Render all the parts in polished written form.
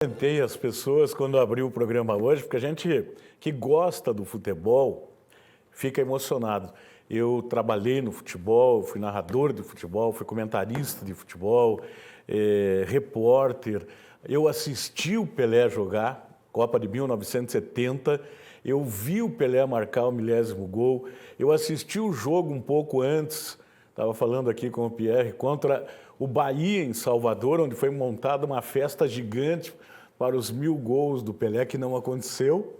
Tentei as pessoas quando abri o programa hoje, porque a gente que gosta do futebol fica emocionado. Eu trabalhei no futebol, fui narrador de futebol, fui comentarista de futebol, repórter. Eu assisti o Pelé jogar, Copa de 1970, eu vi o Pelé marcar o 1000º gol, eu assisti o jogo um pouco antes, estava falando aqui com o Pierre, contra o Bahia em Salvador, onde foi montada uma festa gigante para os 1000 gols do Pelé, que não aconteceu.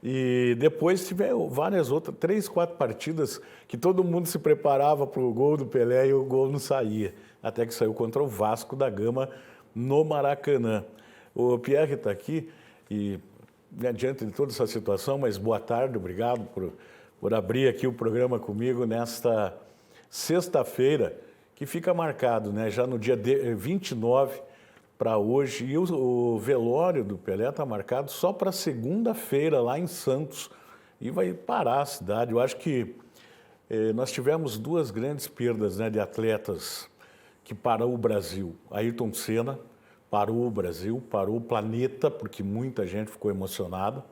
E depois tiveram várias outras, 3, 4 partidas que todo mundo se preparava para o gol do Pelé e o gol não saía. Até que saiu contra o Vasco da Gama no Maracanã. O Pierre está aqui e, diante de toda essa situação, mas boa tarde, obrigado por abrir aqui o programa comigo nesta sexta-feira, que fica marcado, né, já no dia 29 para hoje, e o velório do Pelé está marcado só para segunda-feira lá em Santos, e vai parar a cidade. Eu acho que nós tivemos 2 grandes perdas, né, de atletas que parou o Brasil. Ayrton Senna parou o Brasil, parou o planeta, porque muita gente ficou emocionada,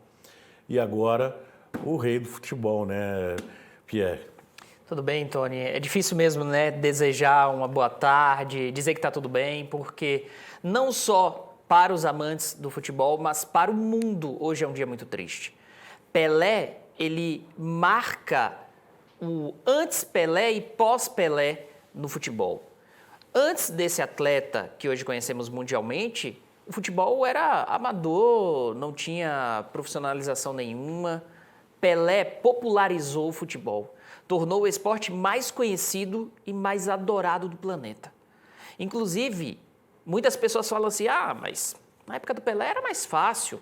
e agora o rei do futebol, né, Pierre? Tudo bem, Tony. É difícil mesmo, né, desejar uma boa tarde, dizer que está tudo bem, porque não só para os amantes do futebol, mas para o mundo, hoje é um dia muito triste. Pelé, ele marca o antes Pelé e pós Pelé no futebol. Antes desse atleta que hoje conhecemos mundialmente, o futebol era amador, não tinha profissionalização nenhuma. Pelé popularizou o futebol, tornou o esporte mais conhecido e mais adorado do planeta. Inclusive, muitas pessoas falam assim, mas na época do Pelé era mais fácil.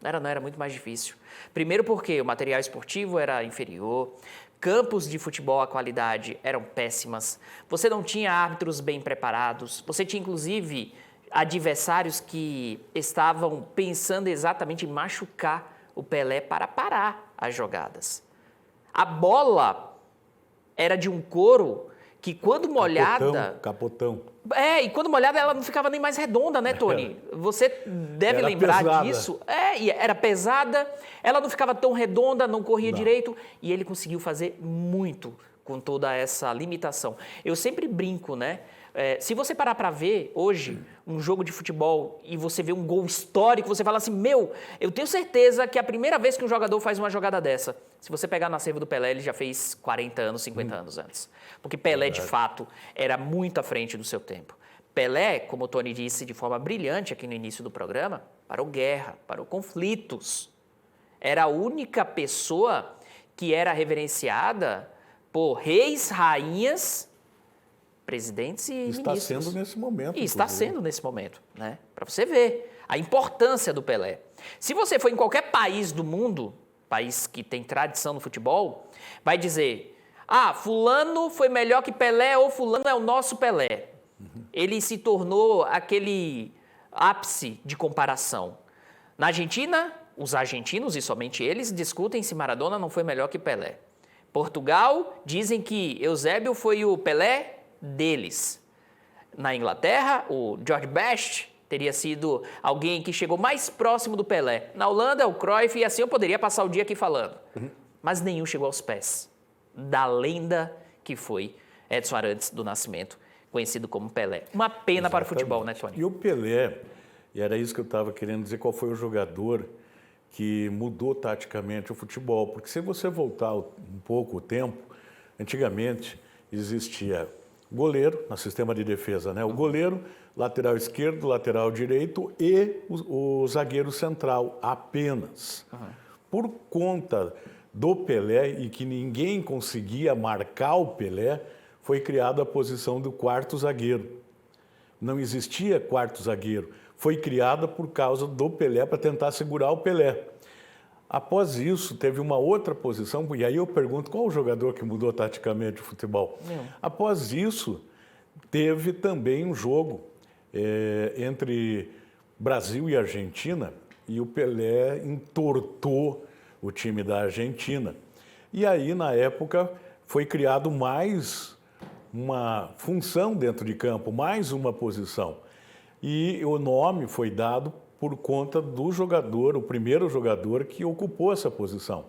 Não era muito mais difícil. Primeiro porque o material esportivo era inferior, campos de futebol, a qualidade eram péssimas, você não tinha árbitros bem preparados, você tinha inclusive adversários que estavam pensando exatamente em machucar o Pelé para parar as jogadas. A bola era de um couro que quando molhada... Capotão. E quando molhada ela não ficava nem mais redonda, né, Tony? Você deve era lembrar pesada. disso. E era pesada, ela não ficava tão redonda, não corria direito, e ele conseguiu fazer muito com toda essa limitação. Eu sempre brinco, né? Se você parar para ver hoje um jogo de futebol e você vê um gol histórico, você fala assim, eu tenho certeza que é a primeira vez que um jogador faz uma jogada dessa. Se você pegar no acervo do Pelé, ele já fez 40 anos, 50 anos antes. Porque Pelé, de fato, era muito à frente do seu tempo. Pelé, como o Tony disse de forma brilhante aqui no início do programa, parou guerra, parou conflitos. Era a única pessoa que era reverenciada por reis, rainhas, presidentes e ministros. Está sendo nesse momento. E está sendo nesse momento, né? Para você ver a importância do Pelé. Se você for em qualquer país do mundo, país que tem tradição no futebol, vai dizer, fulano foi melhor que Pelé ou fulano é o nosso Pelé. Ele se tornou aquele ápice de comparação. Na Argentina, os argentinos, e somente eles, discutem se Maradona não foi melhor que Pelé. Portugal, dizem que Eusébio foi o Pelé deles. Na Inglaterra, o George Best teria sido alguém que chegou mais próximo do Pelé. Na Holanda, o Cruyff, e assim eu poderia passar o dia aqui falando. Mas nenhum chegou aos pés da lenda que foi Edson Arantes do Nascimento, conhecido como Pelé. Uma pena. Exatamente. Para o futebol, né, Tony? E o Pelé, e era isso que eu estava querendo dizer, qual foi o jogador que mudou taticamente o futebol? Porque se você voltar um pouco o tempo, antigamente existia goleiro, no sistema de defesa, né? O goleiro, lateral esquerdo, lateral direito e o zagueiro central, apenas. Por conta do Pelé e que ninguém conseguia marcar o Pelé, foi criada a posição do quarto zagueiro. Não existia quarto zagueiro. Foi criada por causa do Pelé, para tentar segurar o Pelé. Após isso, teve uma outra posição, e aí eu pergunto, qual o jogador que mudou taticamente o futebol? Após isso, teve também um jogo entre Brasil e Argentina, e o Pelé entortou o time da Argentina. E aí, na época, foi criado mais uma função dentro de campo, mais uma posição. E o nome foi dado por conta do jogador, o primeiro jogador que ocupou essa posição.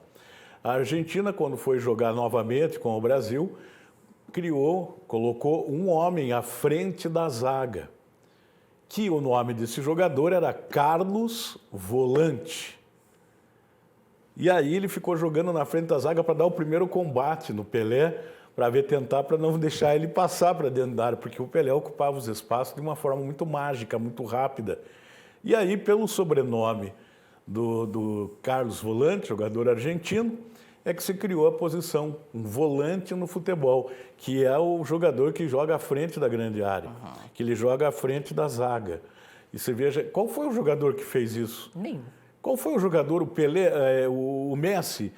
A Argentina, quando foi jogar novamente com o Brasil, colocou um homem à frente da zaga, que o nome desse jogador era Carlos Volante. E aí ele ficou jogando na frente da zaga para dar o primeiro combate no Pelé, para não deixar ele passar para dentro da área, porque o Pelé ocupava os espaços de uma forma muito mágica, muito rápida. E aí, pelo sobrenome do Carlos Volante, jogador argentino, é que se criou a posição, um volante no futebol, que é o jogador que joga à frente da grande área, que ele joga à frente da zaga. E você veja, qual foi o jogador que fez isso? Nenhum. Qual foi o jogador, o Pelé, o Messi,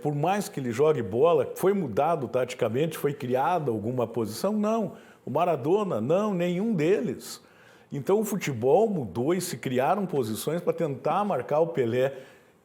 por mais que ele jogue bola, foi mudado taticamente, foi criada alguma posição? Não. O Maradona, não, nenhum deles. Então o futebol mudou e se criaram posições para tentar marcar o Pelé,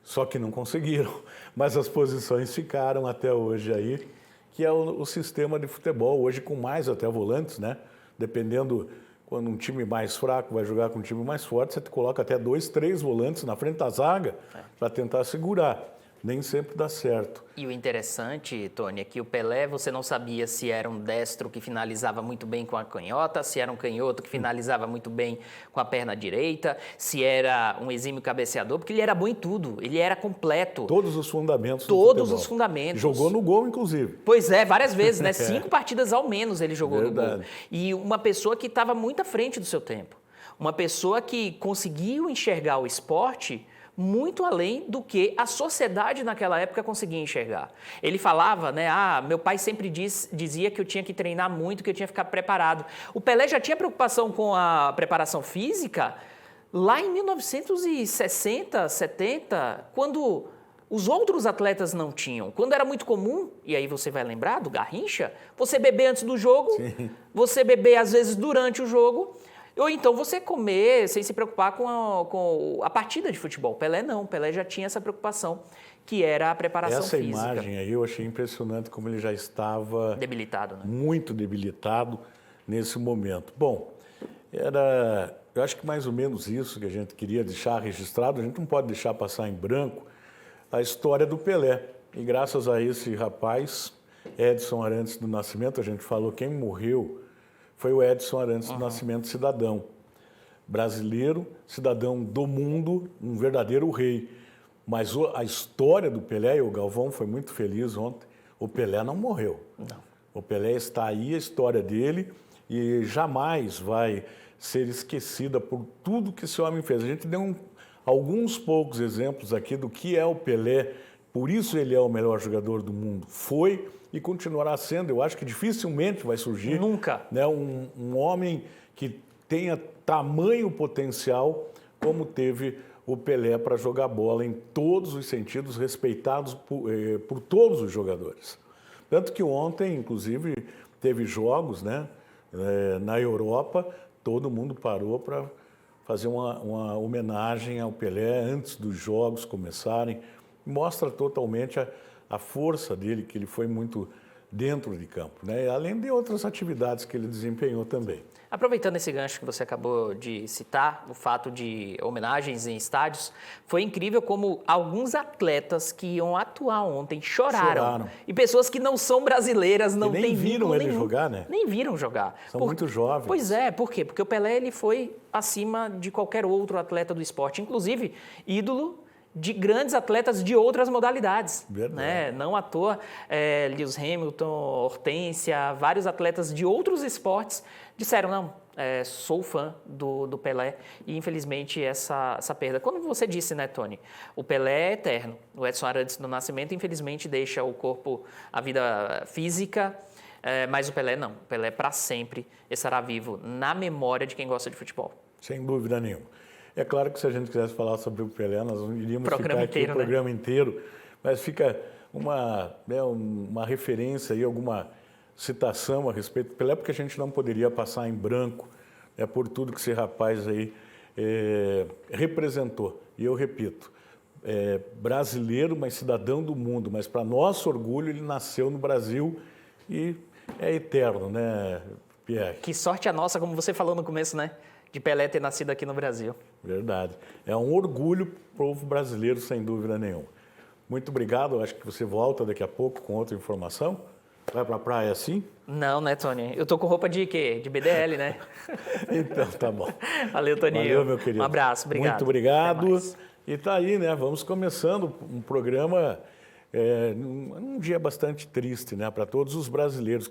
só que não conseguiram. Mas as posições ficaram até hoje aí, que é o sistema de futebol, hoje com mais até volantes, né? Dependendo, quando um time mais fraco vai jogar com um time mais forte, você coloca até 2, 3 volantes na frente da zaga para tentar segurar. Nem sempre dá certo. E o interessante, Tony, é que o Pelé, você não sabia se era um destro que finalizava muito bem com a canhota, se era um canhoto que finalizava muito bem com a perna direita, se era um exímio cabeceador, porque ele era bom em tudo, ele era completo. Todos os fundamentos do Todos futebol. os fundamentos. Jogou no gol, inclusive. Pois é, várias vezes, né? 5 partidas ao menos ele jogou Verdade. no gol. E uma pessoa que estava muito à frente do seu tempo. Uma pessoa que conseguiu enxergar o esporte muito além do que a sociedade naquela época conseguia enxergar. Ele falava, né, meu pai sempre dizia que eu tinha que treinar muito, que eu tinha que ficar preparado. O Pelé já tinha preocupação com a preparação física lá em 1960, 70, quando os outros atletas não tinham. Quando era muito comum, e aí você vai lembrar do Garrincha, você beber antes do jogo, Sim. Você beber às vezes durante o jogo, ou então você comer sem se preocupar com a partida de futebol. Pelé não, Pelé já tinha essa preocupação, que era a preparação física. Essa imagem aí eu achei impressionante como ele já estava... Debilitado, né? Muito debilitado nesse momento. Bom, eu acho que mais ou menos isso que a gente queria deixar registrado, a gente não pode deixar passar em branco a história do Pelé. E graças a esse rapaz, Edson Arantes do Nascimento, a gente falou quem morreu, foi o Edson Arantes do Nascimento, cidadão brasileiro, cidadão do mundo, um verdadeiro rei. Mas a história do Pelé, e o Galvão foi muito feliz ontem, o Pelé não morreu. Não. O Pelé está aí, a história dele, e jamais vai ser esquecida por tudo que esse homem fez. A gente deu alguns poucos exemplos aqui do que é o Pelé, por isso ele é o melhor jogador do mundo. Foi e continuará sendo. Eu acho que dificilmente vai surgir Nunca. Né, um homem que tenha tamanho potencial como teve o Pelé para jogar bola em todos os sentidos, respeitados por todos os jogadores. Tanto que ontem, inclusive, teve jogos, né, na Europa, todo mundo parou para fazer uma homenagem ao Pelé antes dos jogos começarem. Mostra totalmente a força dele, que ele foi muito dentro de campo, né? Além de outras atividades que ele desempenhou também. Aproveitando esse gancho que você acabou de citar, o fato de homenagens em estádios, foi incrível como alguns atletas que iam atuar ontem choraram. E pessoas que não são brasileiras, não têm viram ele jogar, né? Nem viram jogar. São muito jovens. Pois é, por quê? Porque o Pelé ele foi acima de qualquer outro atleta do esporte, inclusive ídolo de grandes atletas de outras modalidades. Verdade. Né? Não à toa, Lewis Hamilton, Hortência, vários atletas de outros esportes disseram, não, sou fã do Pelé e infelizmente essa perda. Como você disse, né, Tony? O Pelé é eterno. O Edson Arantes do Nascimento, infelizmente, deixa o corpo, a vida física, mas o Pelé não. O Pelé, para sempre, estará vivo na memória de quem gosta de futebol. Sem dúvida nenhuma. É claro que se a gente quisesse falar sobre o Pelé, nós iríamos ficar aqui o programa inteiro, mas fica uma referência aí, alguma citação a respeito do Pelé, porque a gente não poderia passar em branco por tudo que esse rapaz aí representou. E eu repito, brasileiro, mas cidadão do mundo, mas para nosso orgulho ele nasceu no Brasil e é eterno, né, Pierre? Que sorte a nossa, como você falou no começo, né? de Pelé ter nascido aqui no Brasil. Verdade. É um orgulho para o povo brasileiro, sem dúvida nenhuma. Muito obrigado. Acho que você volta daqui a pouco com outra informação. Vai para a praia assim? Não, né, Tony? Eu tô com roupa de quê? De BDL, né? Então, tá bom. Valeu, Toninho. Valeu, meu querido. Um abraço, obrigado. Muito obrigado. Até mais. E tá aí, né? Vamos começando um programa num dia bastante triste, né? Para todos os brasileiros,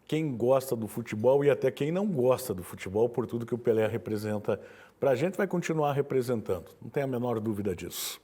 quem gosta do futebol e até quem não gosta do futebol, por tudo que o Pelé representa para a gente, vai continuar representando. Não tem a menor dúvida disso.